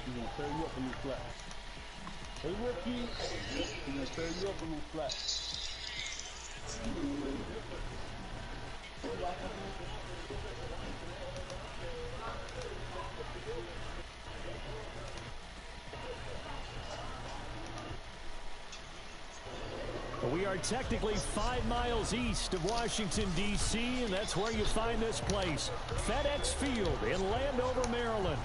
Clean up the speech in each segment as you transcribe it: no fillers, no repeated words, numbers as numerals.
He's gonna tear you up on the flat. Hey, rookie, he's gonna tear you up on the flat. We are technically 5 miles east of Washington, D.C., and that's where you find this place, FedEx Field in Landover, Maryland.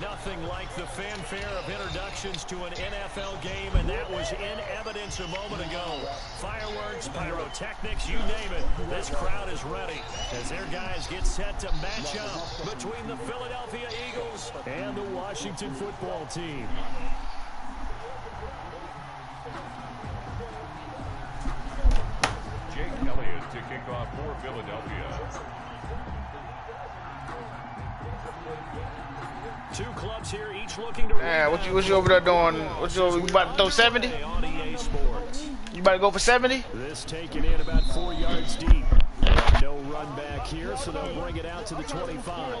Nothing like the fanfare of introductions to an NFL game, and that was in evidence a moment ago. Fireworks, pyrotechnics, you name it. This crowd is ready as their guys get set to match up between the Philadelphia Eagles and the Washington football team. To kick off for Philadelphia. Two clubs here, each looking to. What you over there doing? You about to throw 70? You about to go for 70? This taken in about 4 yards deep. No run back here, so they'll bring it out to the 25.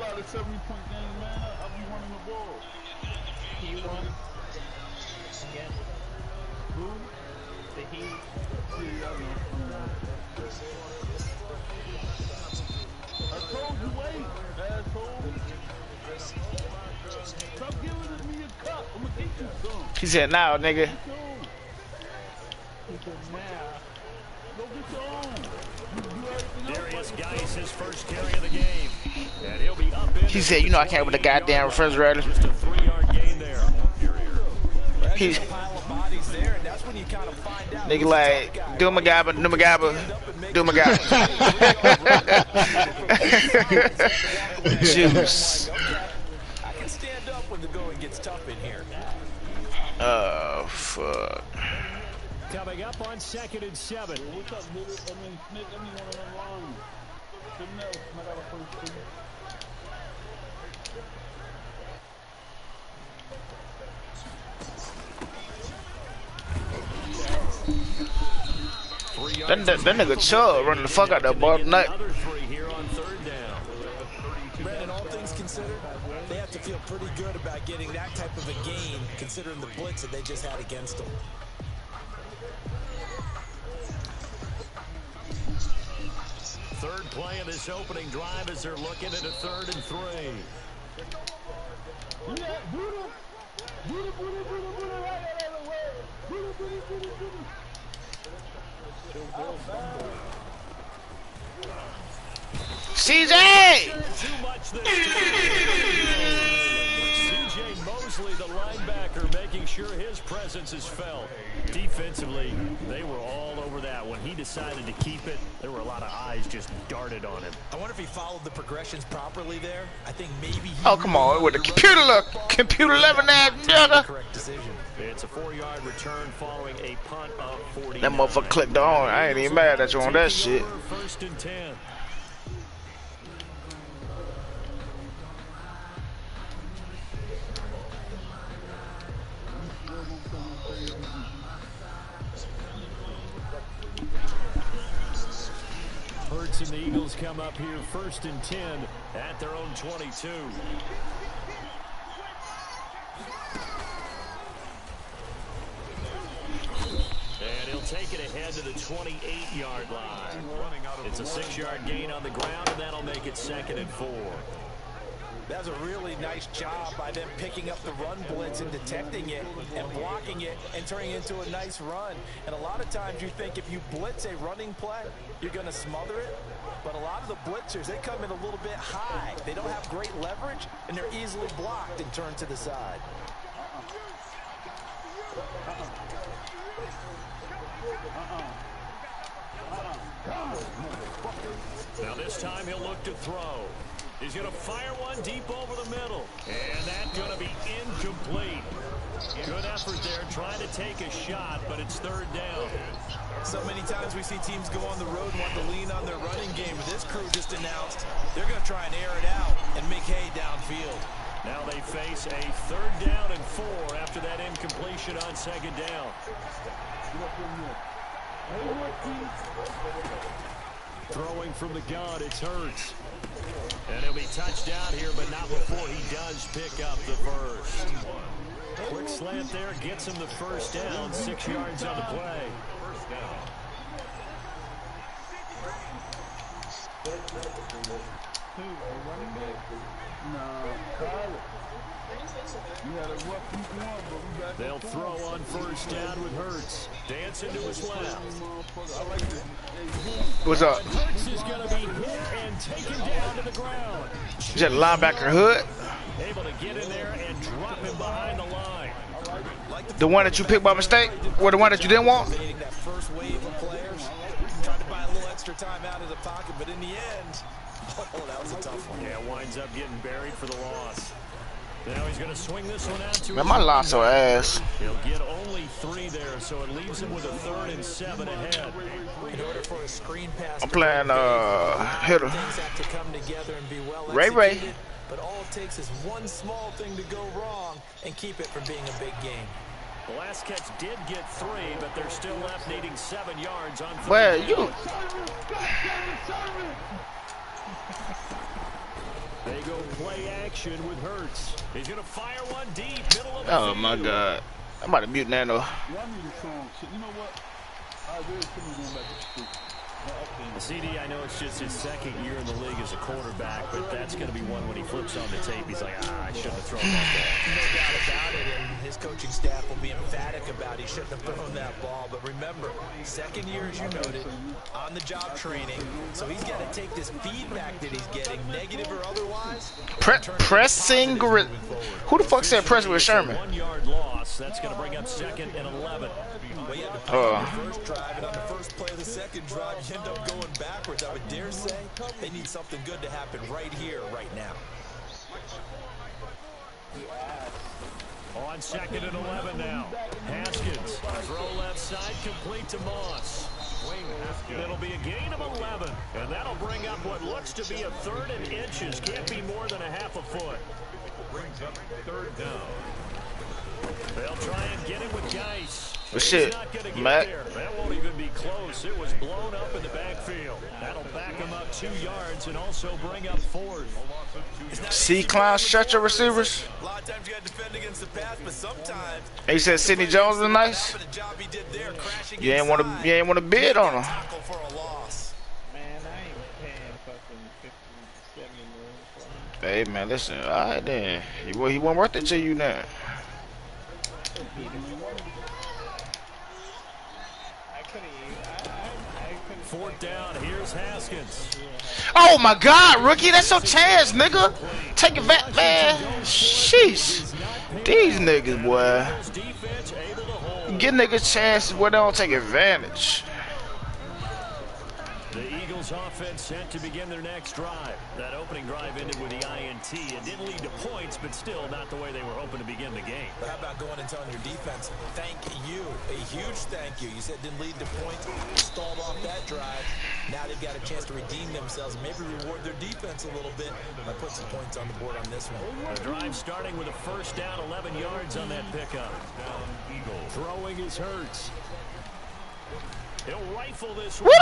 He said, "Now, nigga." His first carry of the game. And he'll be up in. He said, "You know I can't with the goddamn refrigerator." Just a 3-yard gain there. He's nigga like, do my gabba, do my gabba, do my gabba. Juice. I can stand up when the going gets tough in here. Oh, fuck. Coming up on 2nd and 7. That nigga Chubb running the fuck out that ball tonight. Brandon, all things considered, they have to feel pretty good about getting that type of a gain, considering the blitz that they just had against them. Third play of this opening drive as they're looking at a 3rd and 3. CJ! CJ Mosley, the linebacker, making sure his presence is felt. Defensively, they were all over that. When he decided to keep it, there were a lot of eyes just darted on him. I wonder if he followed the progressions properly there. I think maybe he... Oh, come on, with the computer 11 ass nigga. Correct decision. It's a 4-yard return following a punt of 40. That motherfucker clicked on. I ain't even mad at you on that shit. 1st and 10. Hurts and the Eagles come up here 1st and 10 at their own 22. And he'll take it ahead to the 28-yard line. It's a 6-yard gain on the ground, and that'll make it 2nd and 4. That's a really nice job by them picking up the run blitz and detecting it and blocking it and turning it into a nice run. And a lot of times you think if you blitz a running play, you're going to smother it. But a lot of the blitzers, they come in a little bit high. They don't have great leverage, and they're easily blocked and turned to the side. Now this time he'll look to throw. He's going to fire one deep over the middle. And that's going to be incomplete. Good effort there, trying to take a shot, but it's 3rd down. So many times we see teams go on the road and want to lean on their running game. But this crew just announced they're going to try and air it out and make hay downfield. Now they face a 3rd down and 4 after that incompletion on 2nd down. Throwing from the gun, it's Hurts. And he'll be touched down here, but not before he does pick up the first. Quick slant there, gets him the 1st down, 6 yards on the play. They'll throw on 1st down with Hurts. Dancing to his left. What's up? Hurts is going to be hit and taken down to the ground. Is that linebacker Hood? Able to get in there and drop him behind the line. The one that you picked by mistake? Or the one that you didn't want? That first wave of players, tried to buy a little extra time out of the pocket, but in the end, that was a tough one. Yeah, winds up getting buried for the loss. Now he's going to swing this one out to Man, my line so ass. He'll get only 3 there, so it leaves him with a 3rd and 7 ahead. In order for a screen pass, I'm playing hitter. things have to come together and be well Ray. executed, but all it takes is one small thing to go wrong and keep it from being a big game. The last catch did get 3, but they're still left needing 7 yards on 3rd. Well, you. They go play action with Hurts. He's going to fire one deep, middle of the Oh field. my God. I'm about to mute Nano. You know what? I really couldn't go back to school. CD, I know it's just his 2nd year in the league as a quarterback, but that's going to be one when he flips on the tape. He's like, I shouldn't have thrown that ball. No doubt about it, and his coaching staff will be emphatic about he shouldn't have thrown that ball. But remember, 2nd year, as you noted, on-the-job training. So he's got to take this feedback that he's getting, negative or otherwise. Pressing. Who the fuck said press with Sherman? 1 yard loss. That's going to bring up 2nd and 11. Well, you had to play on the first drive, and on the first play of the 2nd drive, you end up going backwards. I would dare say they need something good to happen right here, right now. On 2nd and 11 now. Haskins, throw left side, complete to Moss. It'll be a gain of 11, and that'll bring up what looks to be a 3rd and inches. Can't be more than a half a foot. Brings up 3rd down. They'll try and get him with Geis. Well, shit, Matt. That won't even be close. It was blown up in the backfield. That'll back him up 2 yards and also bring up 4th. C clown, shut your receivers. A lot of times you got to defend against the pass, but sometimes And you said Sidney Jones was nice. the job he did there, crashing You ain't want to bid on him. tackle for a loss. Man, I ain't paying fucking 50, 70 million for him. Hey man, listen. All right then. He wasn't worth it to you now. I 4th down. Here's Haskins. Oh my God, rookie, that's your chance, nigga. Take it back, man. Sheesh. These niggas, boy. Defense able to hold. Get niggas chances where they don't take advantage. The Eagles offense set to begin their next drive. That opening drive ended with the INT. It didn't lead to points, but still not the way they were hoping to begin the game. But how about going and telling your defense, thank you, a huge thank you. You said didn't lead to points, stalled off that drive. Now they've got a chance to redeem themselves, maybe reward their defense a little bit by putting some points on the board on this one. The drive starting with a 1st down, 11 yards on that pickup. Throwing his Hurts. He'll rifle this one.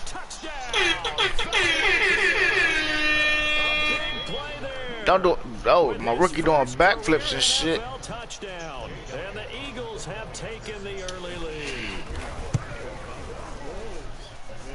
Touchdown! Play there. Don't do. Oh, my rookie doing backflips and shit. Touchdown. And the Eagles have taken the early lead.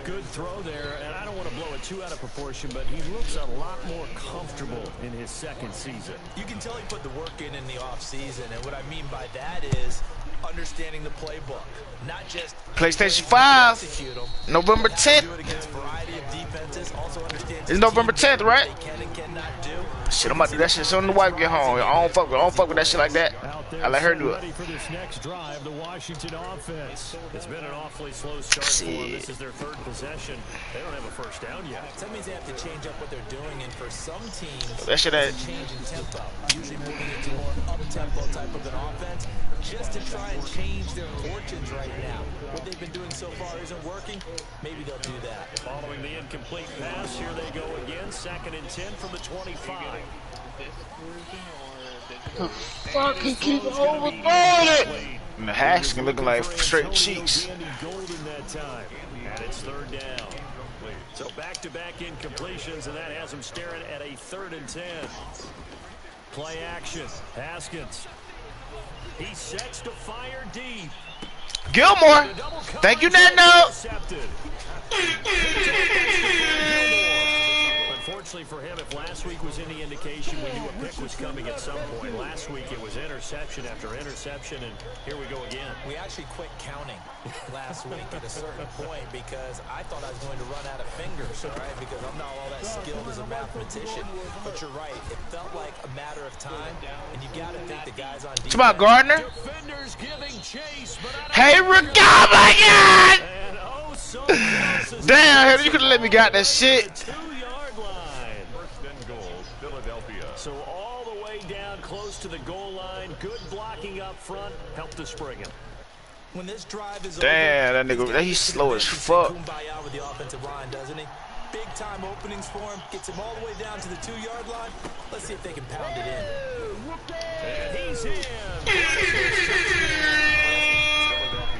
Good throw there, and I don't want to blow it too out of proportion, but he looks a lot more comfortable in his 2nd season. You can tell he put the work in the offseason, and what I mean by that is understanding the playbook, not just PlayStation 5, execute them. November Do 10th. it against a variety of defenses. Also understands It's November 10th, right? they can and cannot do. Shit, I'm about to do that shit as soon as the wife get home. I don't fuck with that shit like that. Out there, I let her do ready it. for this next drive, the Washington offense. It's been an awfully slow start for them. This is their 3rd possession. They don't have a 1st down yet. That means they have to change up what they're doing, and for some teams, That shit ain't. it's a change in tempo. Usually moving into more up-tempo type of an offense, just to try and change their fortunes right now. What they've been doing so far isn't working. Maybe they'll do that. Following the incomplete pass, here they go again. 2nd and 10 from the 25. this version or digital? Fuck, he keep overthrowing it. And the Haskins looking like straight cheeks. Golden that time. And it's third down. So back-to-back incompletions, and that has him staring at a 3rd and 10. Play action. Haskins. He sets to fire deep. Gilmore. Thank you, Nano. Unfortunately for him, if last week was any indication, we knew a pick was coming at some point. Last week it was interception after interception, and here we go again. We actually quit counting last week at a certain point because I thought I was going to run out of fingers, all right, because I'm not all that skilled as a mathematician. But you're right. It felt like a matter of time, and you got to think the guys on defense. It's about Gardner. Defenders giving chase, but Hey, Rick, oh my God! and oh, so close. Damn, you could have let me got that shit. 2-yard line. First and goal, Philadelphia. So all the way down close to the goal line. Good blocking up front. Helped to spring him. When this drive is Damn, over, that nigga, he's slow as fuck. Kumbaya with the offensive line, doesn't he? Big time openings for him. Gets him all the way down to the 2-yard line. Let's see if they can pound it in. And he's in.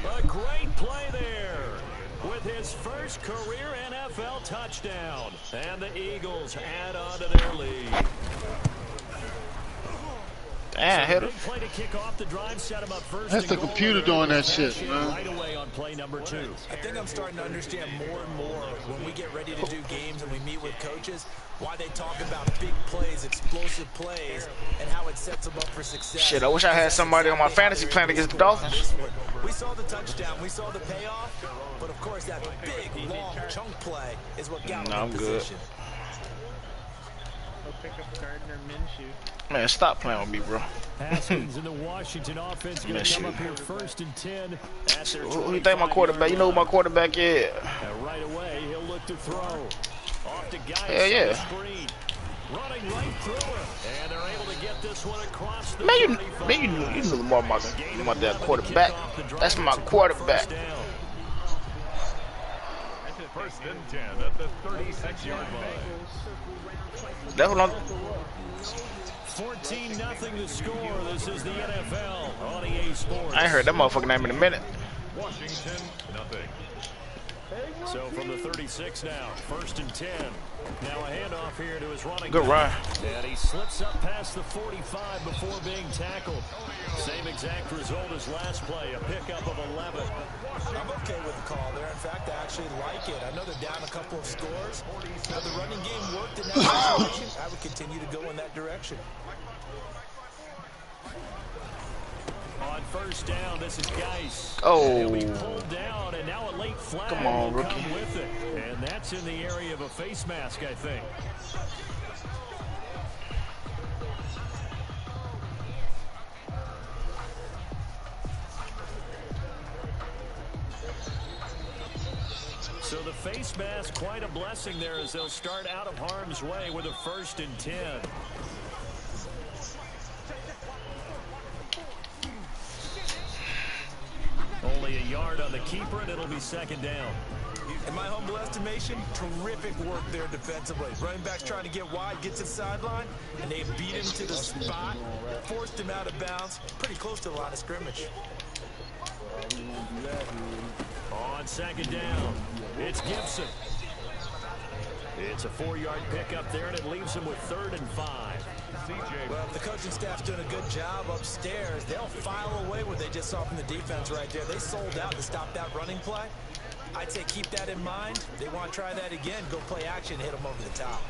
A great play there with his first career NFL touchdown. And the Eagles add on to their lead. Damn, hit him. Big play to kick off the drive, set him up first. That's the computer doing that shit, man. Right away on play number 2. I think I'm starting to understand more and more when we get ready to do games and we meet with coaches why they talk about big plays, explosive plays, and how it sets them up for success. Shit, I wish I had somebody on my fantasy playing against the Dolphins. We saw the touchdown, we saw the payoff, but of course that big, long chunk play is what got them in position. Go pick up Gardner Minshew. Man, stop playing with me, bro. Haskins in the Washington offense going to come up here 1st and 10. Who you think my quarterback? You know who my quarterback is? Right away, he'll look to throw. Off to Geis. Hell yeah. Screen. Running right through him. And they're able to get this one across the Man, you knew more about that quarterback. That's my quarterback. First and 10 at the 36-yard line. That's what I'm... 14-0 the score. This is the NFL on EA Sports. I ain't heard that motherfucking name in a minute. Washington, nothing. So from the 36 now, 1st and 10. Now a handoff here to his running Good run. And he slips up past the 45 before being tackled. Same exact result as last play, a pickup of 11. I'm okay with the call there. In fact, I actually like it. I know they're down a couple of scores. Now, the running game worked in that situation. I would continue to go in that direction. On 1st down, this is Geis. Oh. He'll be pulled down, and now a late flag Come on, will rookie. come with it. And that's in the area of a face mask, I think. So the face mask, quite a blessing there as they'll start out of harm's way with a 1st and 10. Only a yard on the keeper, and it'll be 2nd down. In my humble estimation, terrific work there defensively. Running back's trying to get wide, get to the sideline, and they beat him to the spot, forced him out of bounds, pretty close to the line of scrimmage. On 2nd down, it's Gibson. It's a 4-yard pickup there, and it leaves him with 3rd and 5. Well, if the coaching staff's doing a good job upstairs, they'll file away what they just saw from the defense right there. They sold out to stop that running play. I'd say keep that in mind. They want to try that again. Go play action, hit them over the top.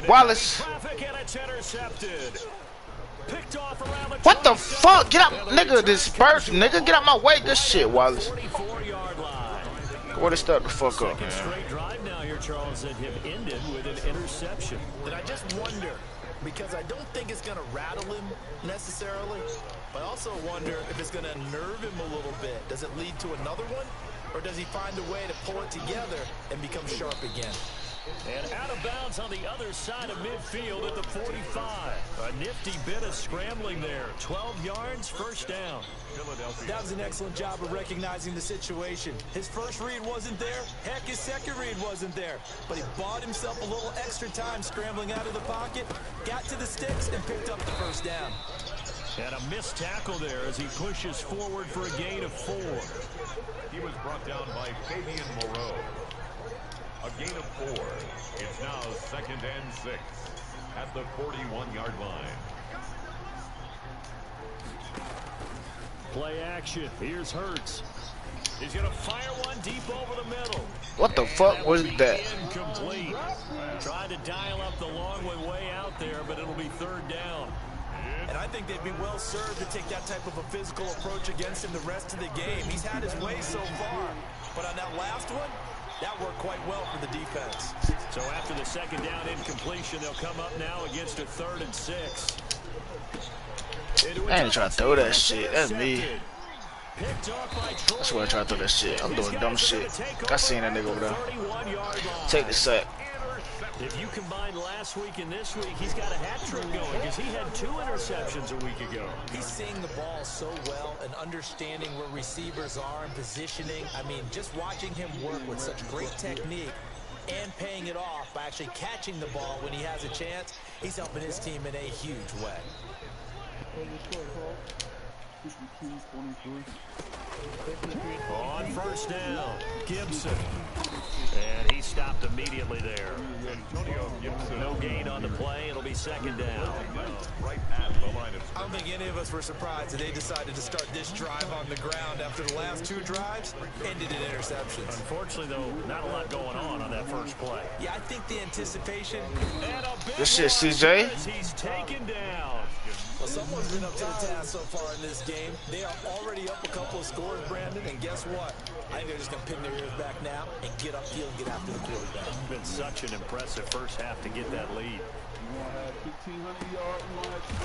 Wallace. Traffic, and it's intercepted. Picked off around the What the fuck? Get out, nigga, disperse, nigga. Get out my way. Good shit, Wallace. 44-yard line. What is start the fuck up, Second man? straight drive now here, Charles, that have ended with an interception. And I just wonder, because I don't think it's going to rattle him necessarily, but I also wonder if it's going to nerve him a little bit. Does it lead to another one? Or does he find a way to pull it together and become sharp again? And out of bounds on the other side of midfield at the 45. A nifty bit of scrambling there. 12 yards, first down. That was an excellent job of recognizing the situation. His first read wasn't there. Heck, his second read wasn't there. But he bought himself a little extra time scrambling out of the pocket, got to the sticks, and picked up the first down. And a missed tackle there as he pushes forward for a gain of 4. He was brought down by Fabian Moreau. A gain of 4. It's now 2nd and 6 at the 41-yard line. Play action. Here's Hurts. He's going to fire one deep over the middle. What the fuck was that? Incomplete. Tried to dial up the long one way out there, but it'll be 3rd down. And I think they'd be well served to take that type of a physical approach against him the rest of the game. He's had his way so far. But on that last one, that worked quite well for the defense. So after the 2nd down incompletion, they'll come up now against a 3rd and 6. I ain't trying to throw that shit. That's me. That's why I try to throw that shit. I'm doing dumb shit. I seen that nigga over there. Take the sack. If you combine last week and this week, he's got a hat trick going because he had 2 interceptions a week ago. He's seeing the ball so well and understanding where receivers are and positioning. I mean, just watching him work with such great technique and paying it off by actually catching the ball when he has a chance, he's helping his team in a huge way. On first down, Gibson. And he stopped immediately there. No gain on the play. It'll be 2nd down. Right at the line of I don't think any of us were surprised that they decided to start this drive on the ground after the last 2 drives ended in interceptions. Unfortunately, though, not a lot going on that first play. Yeah, I think the anticipation. This shit, CJ. He's taken down. Well, someone's been up to the task so far in this game. They are already up a couple of scores, Brandon, and guess what? I think they're just going to pin their ears back now and get upfield and get after the quarterback. It's been such an impressive first half to get that lead.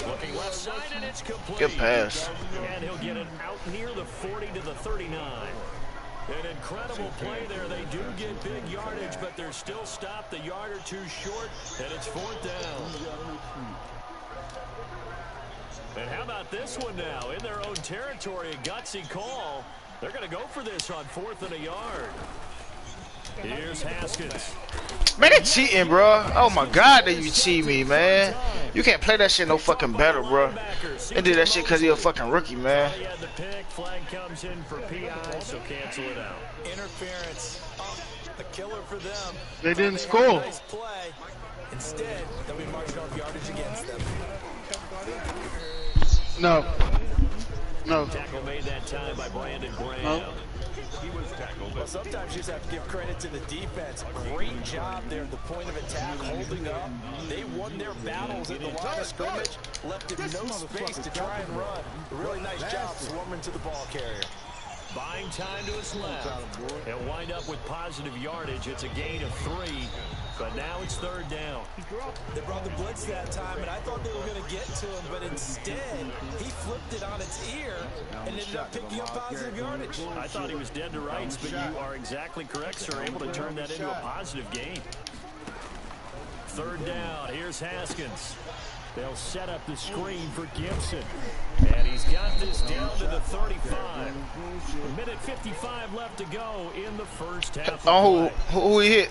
Looking left side, and it's complete. Good pass. And he'll get it out near the 40 to the 39. An incredible play there. They do get big yardage, but they're still stopped a yard or 2 short, and it's 4th down. And how about this one now? In their own territory, a gutsy call. They're going to go for this on 4th and a yard. Here's Haskins. Man, they cheating, bro. Oh my God, that you cheat me, man. You can't play that shit no fucking better, bro. They did that shit because he a fucking rookie, man. He had the pick. Flag comes in for PI, so cancel it out. Interference. A killer for them. They didn't score. Nice play. Instead, they'll be marching off yardage against them. No. No. Tackle made that time by Brandon Graham. No. he was tackled. Well, sometimes you just have to give credit to the defense. Great job there at the point of attack, holding up. They won their battles at the line of scrimmage, left him no space to try and run. A really nice job swarming to the ball carrier. Buying time to his left. He'll wind up with positive yardage. It's a gain of 3, but now it's 3rd down. They brought the blitz that time, and I thought they were going to get to him, but instead, he flipped it on its ear and ended up picking up positive yardage. I thought he was dead to rights, but you are exactly correct, sir. Able to turn that into a positive gain. 3rd down. Here's Haskins. They'll set up the screen for Gibson. And he's got this down to the 35. A minute 55 left to go in the first half. Oh, who he hit?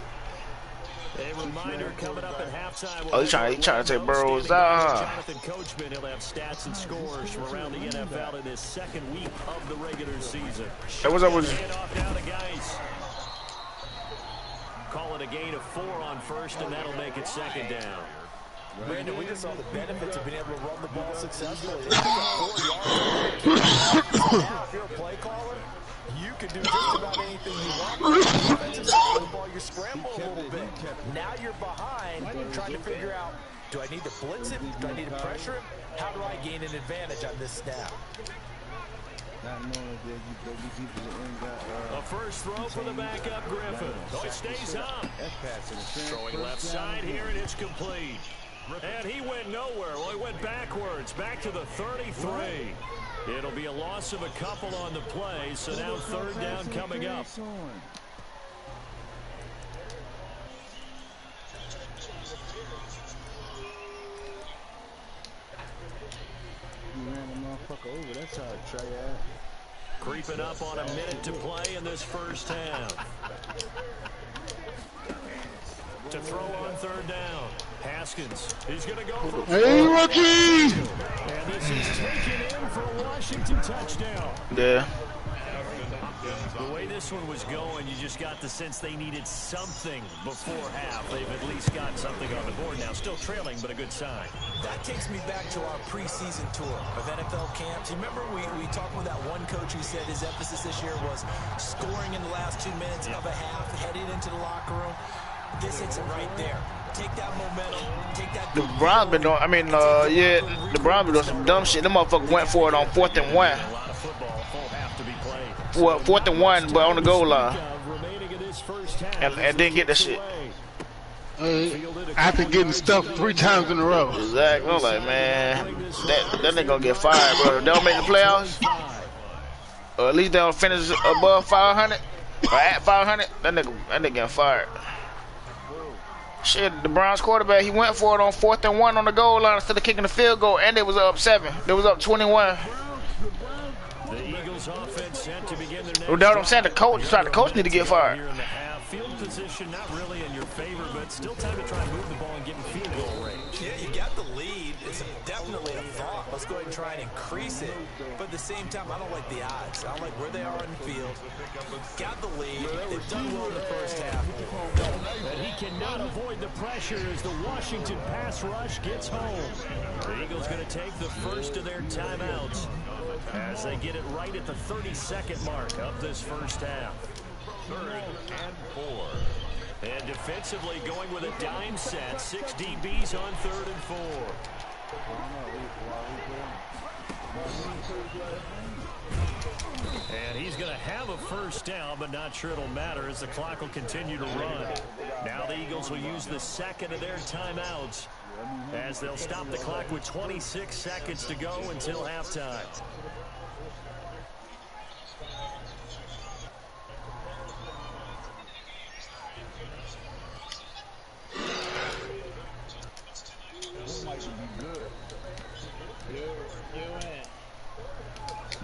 A reminder coming up at halftime. Oh, he trying to take Burrows out. Jonathan Coachman, he'll have stats and scores from around the NFL in his 2nd week of the regular season. Hey, what's up with you? Hand off down to Geis. Call it a gain of 4 on first, and that'll make it 2nd down. Brandon, we just saw the benefits of being able to run the ball successfully. They took up 4 yards. Now, if you're a play caller, you can do just about anything you want. On the defensive side of the ball, you scramble a little bit. Now you're behind, trying to figure out, do I need to blitz it? Do I need to pressure him? How do I gain an advantage on this snap? A first throw for the backup Griffin. Oh, it stays up. Throwing left side here, and it's complete. And he went nowhere. Well, he went backwards, back to the 33. It'll be a loss of a couple on the play, so now 3rd down coming up. over. That's how I try that. Creeping up on a minute to play in this first half. To throw on third down. Haskins. He's going to go for Hey, rookie! And this is taken in for a Washington touchdown. Yeah. The way this one was going, you just got the sense they needed something before half. They've at least got something on the board now. Still trailing, but a good sign. That takes me back to our preseason tour of NFL camps. You remember we talked with that one coach who said his emphasis this year was scoring in the last 2 minutes of a half, heading into the locker room. This hits it right there. Take that momentum, take that. The Browns been doing, the Browns been doing some dumb shit. Them motherfuckers went for it on 4th and 1. A lot of football, full half to be played. Well, 4th and 1, but on the goal line. And didn't get that shit. After getting stuffed 3 times in a row. Exactly. I'm like, man, that nigga gonna get fired, bro. If they don't make the playoffs, or at least they don't finish above 500, or at 500, that nigga getting fired. Shit, the Browns quarterback, he went for it on 4th and 1 on the goal line instead of kicking the field goal, and they was up 7. They was up 21. The Eagles offense set to begin their next. Well, that's what I'm saying. The coach need to get fired. Field position not really in your favor, but still time to try and move the ball and get in field goal range. Yeah, you got the lead. It's definitely a thought. Let's go ahead and try and increase it. But at the same time, I don't like the odds. I don't like where they are in the field. Got the lead. They've done well in the first half. But he cannot avoid the pressure as the Washington pass rush gets home. The Eagles going to take the first of their timeouts as they get it right at the 32nd mark of this first half. 3rd and 4. And defensively going with a dime set. 6 DBs on 3rd and 4. And he's going to have a first down, but not sure it'll matter as the clock will continue to run. Now the Eagles will use the second of their timeouts as they'll stop the clock with 26 seconds to go until halftime.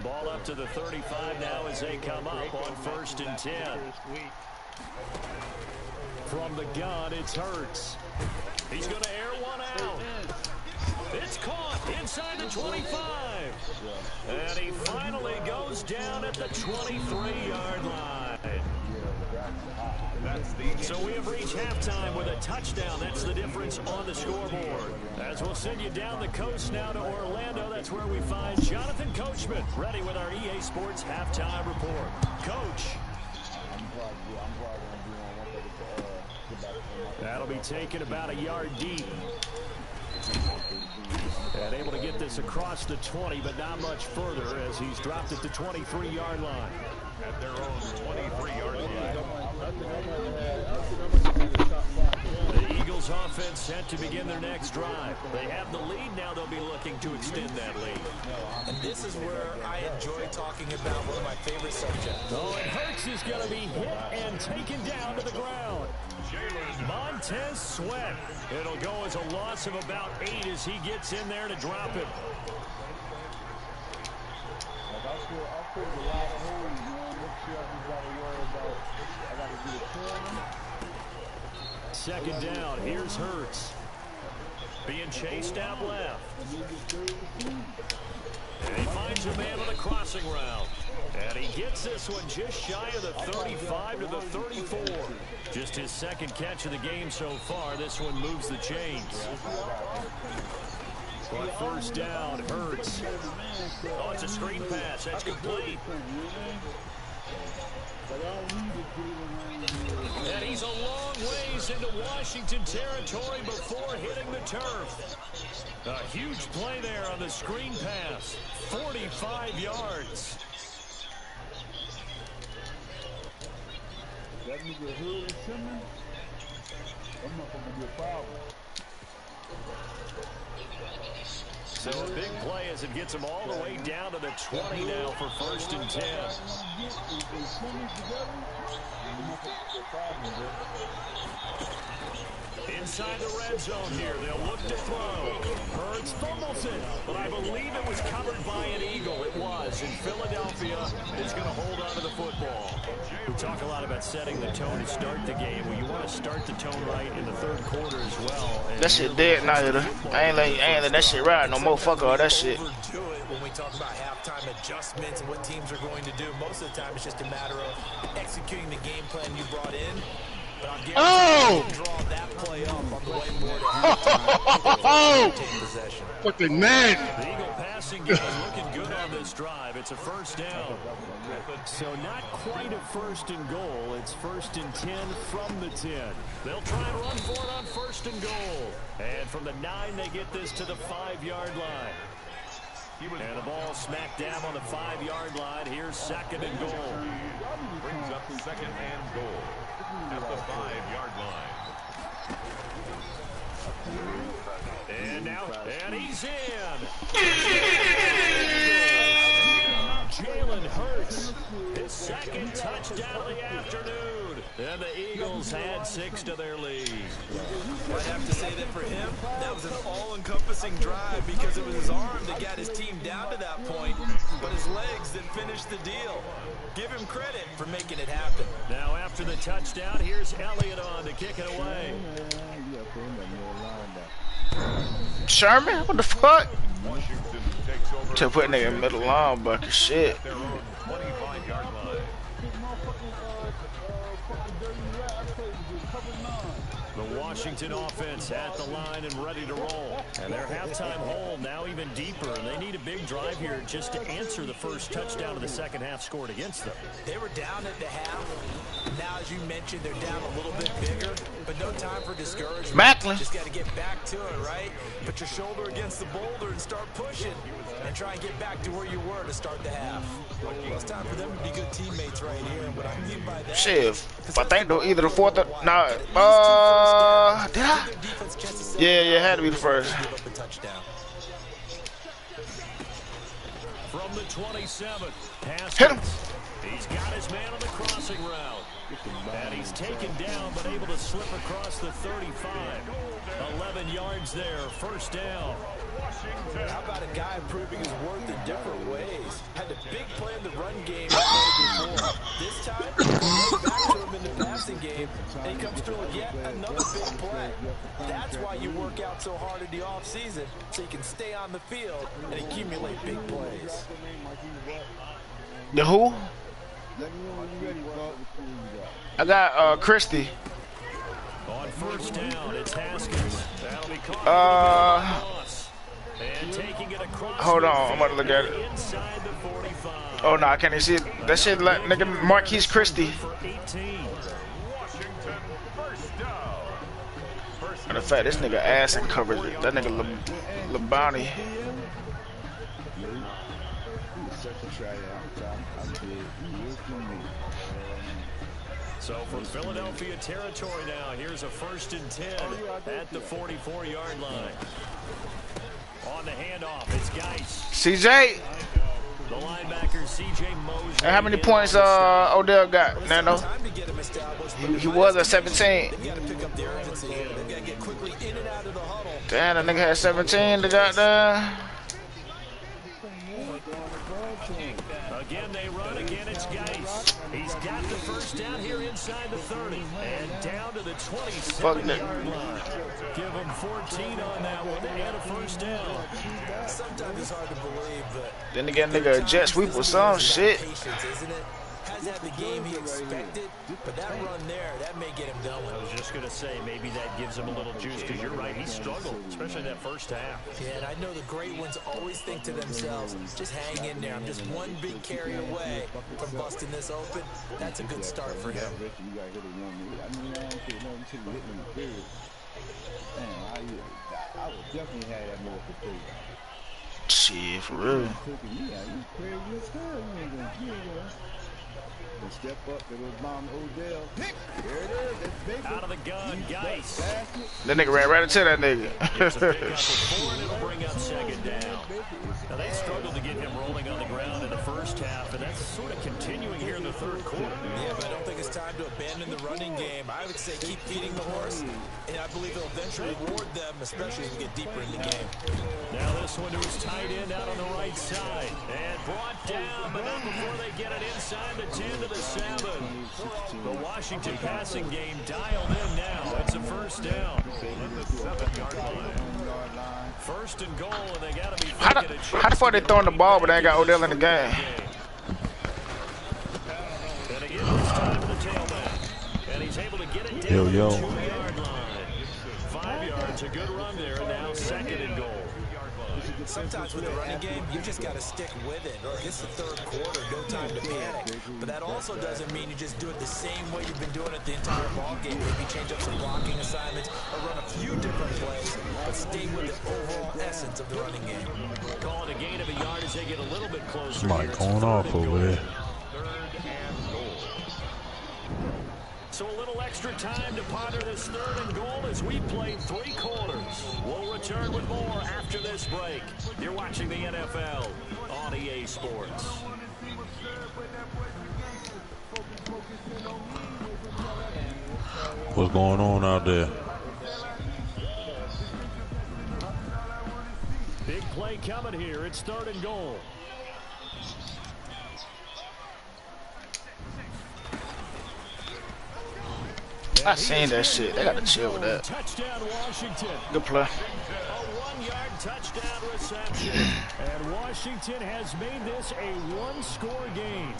Ball up to the 35 now as they come up on 1st and 10. From the gun, it's Hurts. He's going to air one out. It's caught inside the 25. And he finally goes down at the 23-yard line. So we have reached halftime with a touchdown. That's the difference on the scoreboard. As we'll send you down the coast now to Orlando, that's where we find Jonathan Coachman, ready with our EA Sports halftime report. Coach. That'll be taken about a yard deep. And able to get this across the 20, but not much further as he's dropped at the 23-yard line. At their own 23-yard line. The Eagles offense set to begin their next drive. They have the lead now. They'll be looking to extend that lead. And this is where I enjoy talking about one of my favorite subjects. Oh, and Hurts is going to be hit and taken down to the ground. Montez Sweat. It'll go as a loss of about 8 as he gets in there to drop him. Second down. Here's Hurts. Being chased out left. And he finds a man on the crossing route. And he gets this one just shy of the 35 to the 34. Just his second catch of the game so far. This one moves the chains. But first down, Hurts. Oh, it's a screen pass. That's complete. And he's a long ways into Washington territory before hitting the turf. A huge play there on the screen pass. 45 yards. That nigga Hood and Simmons, I'm not going to be a problem. So a big play as it gets him all the way down to the 20 now for 1st and 10. inside the red zone here. They'll look to throw. Hurts fumbles it, but I believe it was covered by an Eagle. It was, and Philadelphia is going to hold on to the football. We talk a lot about setting the tone to start the game. Well, you want to start the tone right in the third quarter as well. That shit dead now, I ain't let that shit ride no more. Fuck all that shit. When we talk about halftime adjustments and what teams are going to do, most of the time it's just a matter of executing the game plan you brought in. But I'll guarantee you draw that play up on the whiteboard at halftime. Take possession. Fucking man. The Eagle passing game is looking good on this drive. It's a first down. So not quite a first and goal. It's first and 10 from the 10. They'll try and run for it on first and goal. And from the 9, they get this to the 5-yard line. And the ball smack dab on the 5-yard line. Here's second and goal. Brings up second and goal at the 5-yard line. And now, and he's in. Jalen Hurts, his second touchdown of the afternoon. And the Eagles add 6 to their lead. I'd have to say that for him, that was an all-encompassing drive because it was his arm that got his team down to that point, but his legs that finished the deal. Give him credit for making it happen. Now after the touchdown, here's Elliott on to kick it away. Sherman? What the fuck? Washington takes over. To put nigga in the middle linebacker shit. Their own 25-yard line. The Washington offense at the line and ready to roll. And their halftime hole now even deeper. And they need a big drive here just to answer the first touchdown of the second half scored against them. They were down at the half. Now, as you mentioned, they're down a little bit bigger, but no time for discouragement. Macklin. Just got to get back to it, right? Put your shoulder against the boulder and start pushing and try and get back to where you were to start the half. Well, it's time for them to be good teammates right here. And what I mean by that, Shit, if I think either the fourth or no, did I? Yeah, it had to be the first. From the 27, pass. Hit him. He's got his man on the crossing route. And he's taken down, but able to slip across the 35. 11 yards there, first down. How about a guy proving his worth in different ways? Had a big play in the run game before. This time, back to him in the passing game, and he comes through with yet another big play. That's why you work out so hard in the offseason, so you can stay on the field and accumulate big plays. The who? I got Christie. On first down, it's Haskins. That'll be caught. And taking it across. Hold on, I'm about to look at it. Inside the 45. Oh no, I can't even see it. That shit like nigga Marquise Christie. For 18. Washington first down. Matter of fact, this nigga ass in coverage. That nigga Labani. So from Philadelphia territory now, here's a first and 10 at the 44-yard line. On the handoff, it's Geis. CJ. The linebacker, CJ Moses. And how many points Odell got, Nano? He was at 17. Damn, that nigga had 17. The goddamn. Again, they run. Again, it's Geis. He's got the first down here inside the 30. And down to the 27-yard line. Give him 14 on that one and a first down. Sometimes it's hard to believe, but Then again, nigga, a jet sweep or some shit. Isn't it? Hasn't had the game he expected, but that run there, that may get him going. I was just going to say, maybe that gives him a little juice, because you're right, he struggled, especially in that first half. Yeah, and I know the great ones always think to themselves, just hang in there. I'm just one big carry away from busting this open. That's a good start for him. I would definitely have that more for free. Shit, for real. They step up, they will bomb Odell. There it is, that's Baker. Out of the gun, Geis. That nigga ran right into that nigga. It's a pickup of 4, and it'll bring up second down. Now, they struggled to get him rolling on the ground in the first half, and that's sort of continuing here in the third quarter. Yeah, but I don't think it's time to abandon the running game. I would say keep feeding the horse, and I believe it'll eventually reward them, especially as we get deeper in the game. Now this one who's tight end out on the right side. And brought down, but not before they get it inside the 10 to the 7. The Washington passing game dialed in now. It's a first down. On the 7-yard line. First and goal, and they got to be How the fuck they throwing the ball, but they ain't got Odell in the game? And again, this time to the tailback. And he's able to get it down to the 2-yard line. 5 yards, a good run there, and now second and goal. Sometimes with the running game, you just got to stick with it. Look, it's the third quarter, no time to panic. But that also doesn't mean you just do it the same way you've been doing it the entire ball game. Maybe change up some blocking assignments or run a few different plays, but stay with the overall essence of the running game. Call it a gain of a yard as they get a little bit closer. Somebody going off over there. So a little extra time to ponder this third and goal as we play 3 quarters. We'll return with more after this break. You're watching the NFL on EA Sports. What's going on out there? Big play coming here. It's third and goal. I seen that shit. They gotta chill with that. Touchdown, Washington. Good play. A 1-yard touchdown reception. And Washington has made this a 1-score game.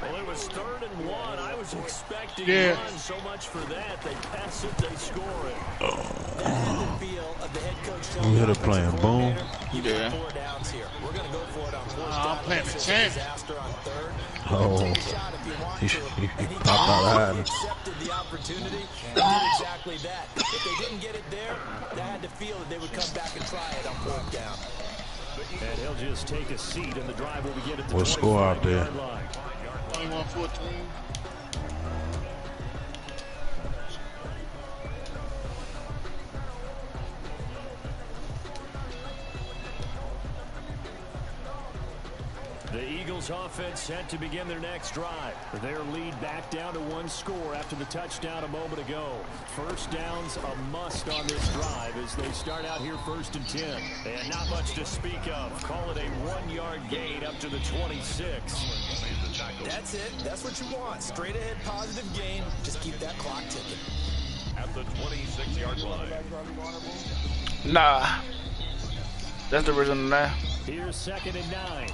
Well, it was third and 1. I was expecting one, so much for that. They pass it, they score it. Who hit a playing Boone? You did. We're going to go for it on fourth down. I'm playing the champ. Oh, he popped out hiding. Accepted the opportunity and did exactly that. If they didn't get it there, they had to feel that they would come back and try it on fourth down. And he'll just take a seat, and the drive will begin at the What score out there? 21-14. The Eagles offense set to begin their next drive. Their lead back down to 1 score after the touchdown a moment ago. First down's a must on this drive as they start out here first and 10. And not much to speak of. Call it a 1-yard gain up to the 26. That's it. That's what you want. Straight ahead positive gain. Just keep that clock ticking. At the 26-yard line. Nah. That's the original now. Here's second and 9.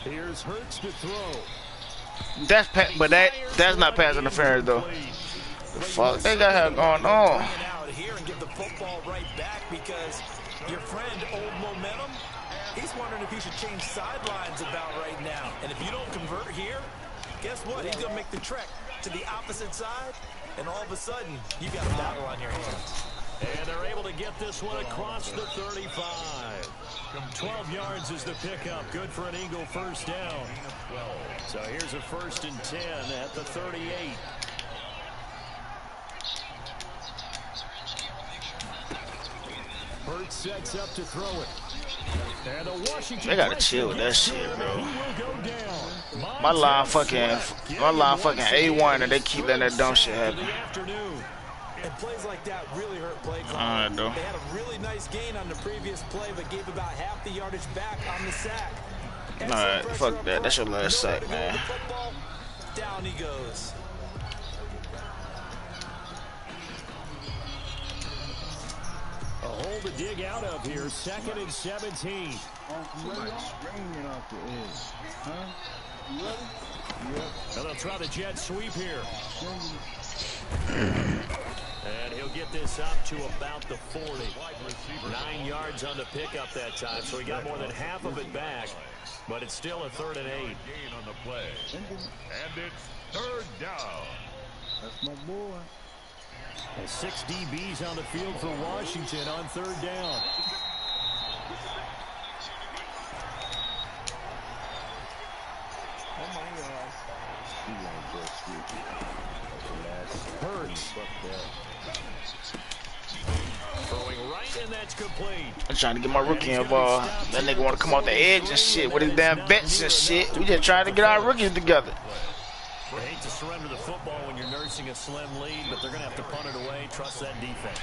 Here's Hurts to throw. That's not pass interference though. The fuck they got her going on? Out here and give the football right back because your friend, Old Momentum, he's wondering if he should change sidelines about right now. And if you don't convert here, guess what? He's gonna make the trek to the opposite side, and all of a sudden you got a battle on your hands. And they're able to get this one across the 35. 12 yards is the pickup. Good for an Eagle first down. So here's a first and 10 at the 38. Hurts sets up to throw it. And the Washington They gotta chill with that shit, bro. My line fucking A1 and they keep letting that dumb shit happen. And plays like that really hurt play call. They had a really nice gain on the previous play, but gave about half the yardage back on the sack. Alright, fuck that. That's your last sack, man. Down he goes. A hole to dig out of here. Second and 17. And they'll try the jet sweep here. And he'll get this up to about the 40. 9 yards on the pickup that time, so he got more than half of it back. But it's still a 3rd and 8. Gain on the play. And it's 3rd down. That's my boy. And 6 DBs on the field for Washington on 3rd down. Oh my God. Hurts. Throwing right, and that's complete. I'm trying to get my rookie involved. That nigga want to come off the edge and shit with his damn vets and shit. We just trying to get our rookies together. I hate to surrender the football when you're nursing a slim lead, but they're going to have to punt it away. Trust that defense.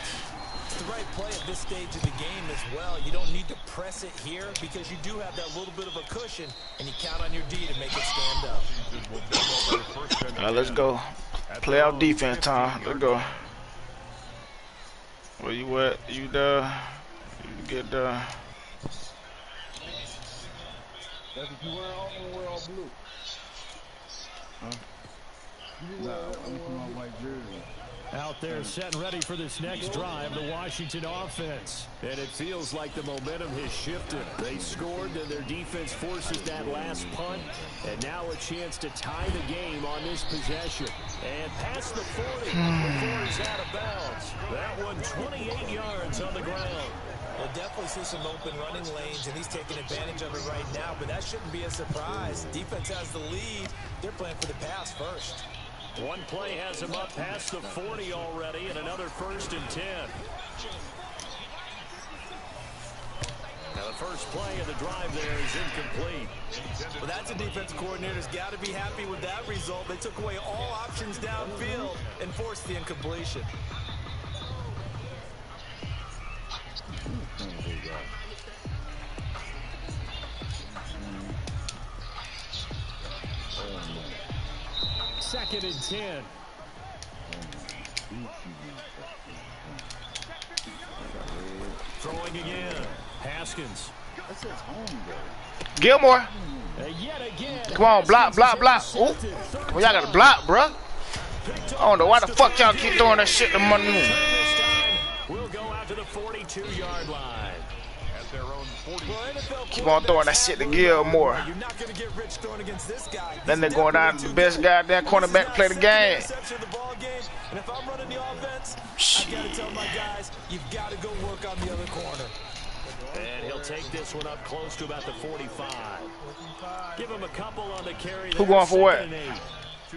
It's the right play at this stage of the game as well. You don't need to press it here because you do have that little bit of a cushion, and you count on your D to make it stand up. Let's go. Playoff defense time. Let's go. Where you at? You there? You get there. That's what you wear all, you wear all blue. Huh? Nah, I'm from my white jersey. Out there set and ready for this next drive, the Washington offense. And it feels like the momentum has shifted. They scored, then their defense forces that last punt. And now a chance to tie the game on this possession. And past the 40 before he's out of bounds. That one 28 yards on the ground. We'll definitely see some open running lanes, and he's taking advantage of it right now, but that shouldn't be a surprise. Defense has the lead. They're playing for the pass first. One play has him up past the 40 already, and another 1st and 10. Now the first play of the drive there is incomplete. Well, that's a defense coordinator's got to be happy with that result. They took away all options downfield and forced the incompletion. Second and 10. Throwing again. Haskins. That's his home, though. Gilmore. Yet again. Come on, block, block, block. Ooh. Well, y'all got to block, bruh. I don't know why the fuck y'all keep throwing that shit to money. This time, we'll go out to the 42-yard line. At their own 40. Keep on throwing that shit to Gilmore. You're not going to get rich throwing against this guy. Then they're going down to the best goddamn cornerback to play the game. And if I'm running the offense, I got to tell my guys, you've got to go work on the other corner. And he'll take this one up close to about the 45. Give him a couple on the carry. Who going for what?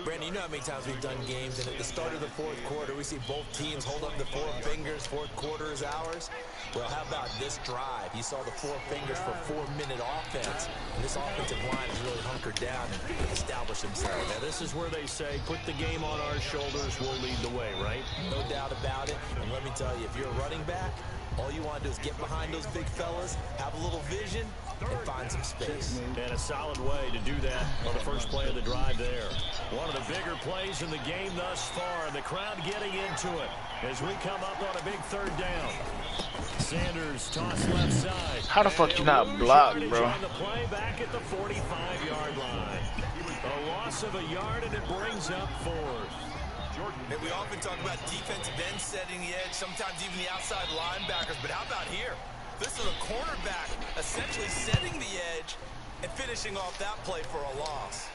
Brandon, you know how many times we've done games, and at the start of the 4th quarter, we see both teams hold up the 4 fingers. 4th quarter is ours. Well, how about this drive? You saw the 4 fingers for 4-minute offense, and this offensive line has really hunkered down and established themselves. Now, this is where they say, put the game on our shoulders, we'll lead the way, right? No doubt about it. And let me tell you, if you're a running back, all you want to do is get behind those big fellas, have a little vision, and find some space. And a solid way to do that on the first play of the drive there. One of the bigger plays in the game thus far. The crowd getting into it as we come up on a big 3rd down. Sanders toss left side. How the fuck you not blocked, bro? On the play back at the 45-yard line. A loss of a yard, and it brings up 4th. And we often talk about defensive ends setting the edge, sometimes even the outside linebackers. But how about here? This is a cornerback essentially setting the edge and finishing off that play for a loss.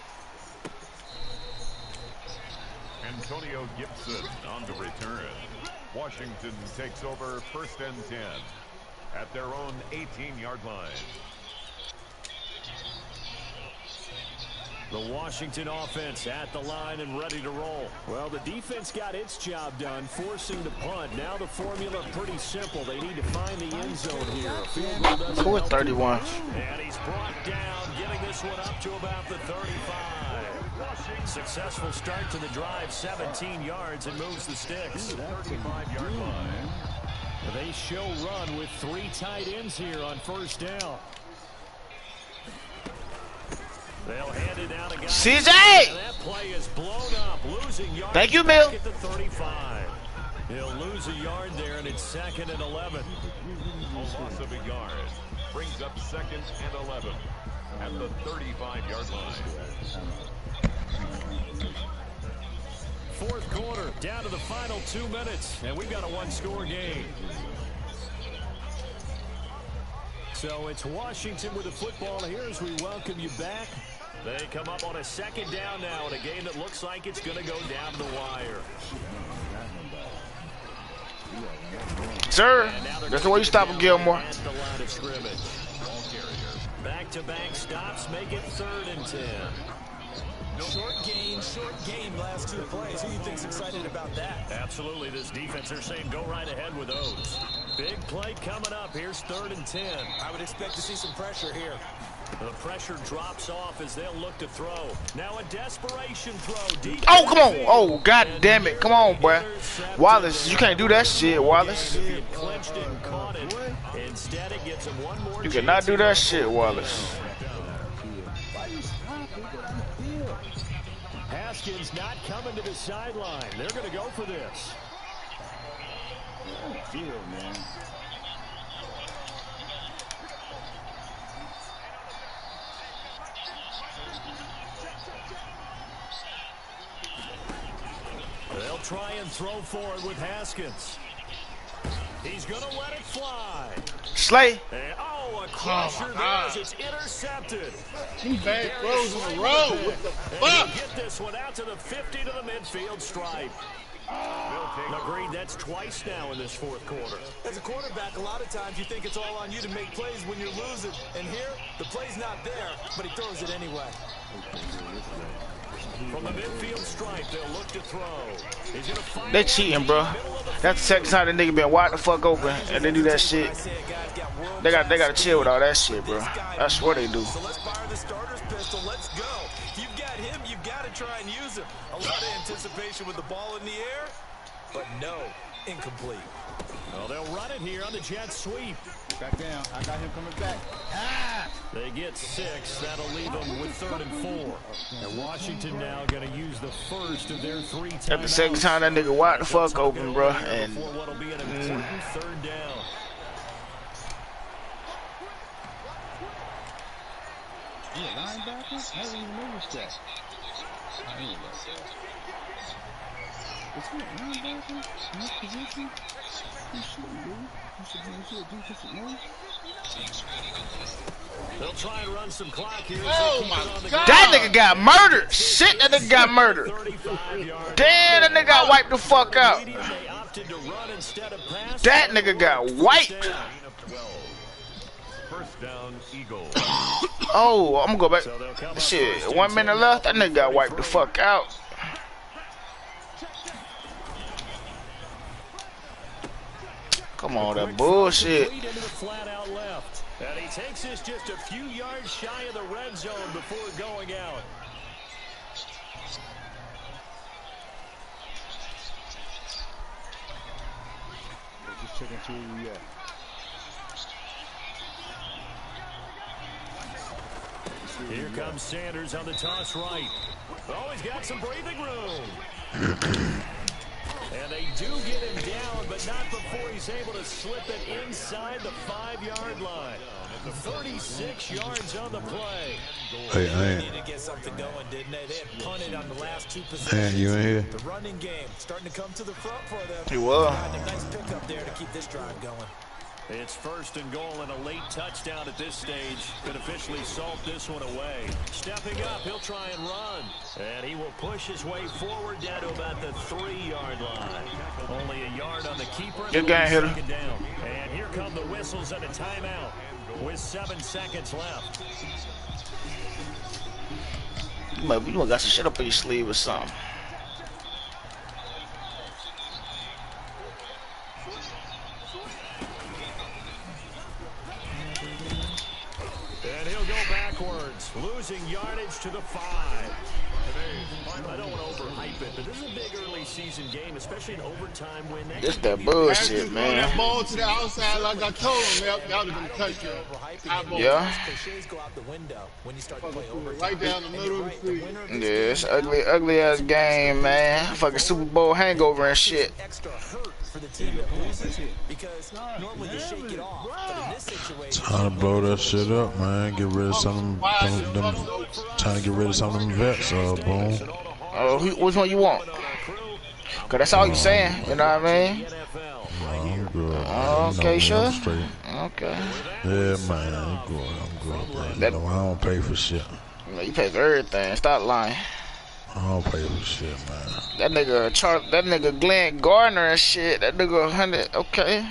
Antonio Gibson on the return. Washington takes over 1st and 10 at their own 18-yard line. The Washington offense at the line and ready to roll. Well, the defense got its job done, forcing the punt. Now the formula pretty simple. They need to find the end zone here. Field goal doesn't Who is help 31? and he's brought down, getting this one up to about the 35. Successful start to the drive, 17 yards, and moves the sticks. 35-yard line. They show run with 3 tight ends here on 1st down. They'll hand it down to guys. CJ! That play is blown up, losing yards. Thank you, Bill. At the 35. He'll lose a yard there, and it's 2nd and 11. A loss of a yard brings up 2nd and 11 at the 35-yard line. 4th quarter, down to the final 2 minutes, and we've got a 1-score game. So it's Washington with the football here as we welcome you back. They come up on a 2nd down now in a game that looks like it's going to go down to the wire. Sir, that's the way you stop a Gilmore. Back-to-back stops make it 3rd and 10. Short game last 2 plays. Who do you think's excited about that? Absolutely. This defense, they're saying go right ahead with those. Big play coming up. Here's 3rd and 10. I would expect to see some pressure here. The pressure drops off as they'll look to throw. Now a desperation throw. Deep Oh, come on. Oh, god damn it. Come on, boy. Wallace, you can't do that shit, Wallace. Instead, it gets him one more. You cannot do that shit, Wallace. Haskins not coming to the sideline. They're going to go for this. Man. They'll try and throw forward with Haskins. He's going to let it fly. Slay. And, oh, a crusher there as it's intercepted. 2 bad throws in a row. What the fuck? Get this one out to the 50 to the midfield stripe. Agreed, that's twice now in this 4th quarter. As a quarterback, a lot of times you think it's all on you to make plays when you're losing. And here, the play's not there, but he throws it anyway. From the midfield stripe, they'll look to throw. He's gonna fire. They cheating, bro. That's the second time the nigga been wide the fuck open and they do that shit. They gotta chill with all that shit, bro. I swear they do. So let's fire the starter's pistol. Let's go. You've got him. You've got to try and use him. A lot of anticipation with the ball in the air, but no, incomplete. Well, they'll run it here on the jet sweep. Back down. I got him coming back. They get 6. That'll leave them with 3rd and 4. And Washington now going to use the first of their 3 timeouts. That's the second time that nigga wide the fuck open, bro. And What'll be an important 3rd down. Yeah, linebacker? I didn't even notice that. I didn't know that. It's good, linebacker? In this position? He shouldn't do. He should do defensive nose. They'll try and run some clock here. Oh my God. that nigga got murdered. Shit, that nigga got murdered. Damn, that nigga got wiped the fuck out. That nigga got wiped. First down, Eagles. Oh, I'm gonna go back. Shit, 1 minute left. That nigga got wiped the fuck out. Come on, that bullshit. And he takes this just a few yards shy of the red zone before going out. Just checking to where you at. Here comes Sanders on the toss right. Oh, he's got some breathing room. And they do get him down, but not before he's able to slip it inside the 5-yard line. 36 yards on the play. Hey, They needed to get something going, didn't they? They had punted on the last 2 possessions. you in here? The running game starting to come to the front for them. He was. A nice pickup there to keep this drive going. It's 1st and goal and a late touchdown at this stage. Could officially salt this one away. Stepping up, he'll try and run. And he will push his way forward down to about the 3-yard line. Only a yard on the keeper. Good game, hitter. Down. And here come the whistles and a timeout with 7 seconds left. You might got some shit up in your sleeve or something. And he'll go backwards, losing yardage to the 5. I don't want to overhype it, but this is a big early season game, especially an overtime win. This that bullshit, man. That ball to the outside like I told him, that would have been a touchdown. Yeah. Right down the middle of the field. Yeah, it's ugly ass game, man. Fucking Super Bowl hangover and shit. Time to blow that shit up, man. Get rid of some of them trying to get rid of some of them vets, Boone. Oh, which one you want? Cause that's all you saying, you know what I mean? I'm good. Okay, sure. Straight. Okay. Yeah, man, I'm good, bro. You know, I don't pay for shit. You pay for everything. Stop lying. I don't pay for shit, man. That nigga Glenn Gardner and shit. That nigga 100. Okay.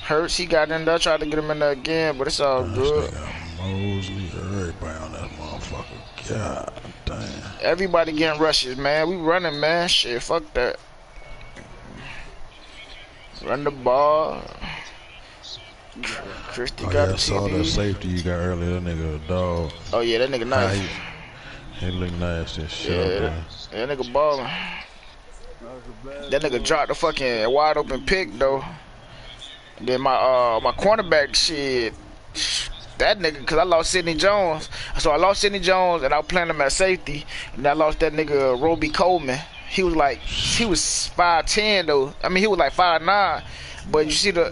Hurts, he got in there, tried to get him in there again, but it's all good. Mosley, everybody on that motherfucker. God damn. Everybody getting rushes, man. We running, man. Shit, fuck that. Run the ball. Christie got I saw that safety you got earlier. That nigga a dog. Oh yeah, that nigga nice. He look nice and shit. Yeah, that nigga ballin'. That nigga dropped the fucking wide open pick though. And then my cornerback shit. That nigga, cause I lost Sidney Jones. So I lost Sidney Jones and I was playing him at safety. And I lost that nigga Roby Coleman. He was 5'10" though. I mean he was like 5'9". But you see the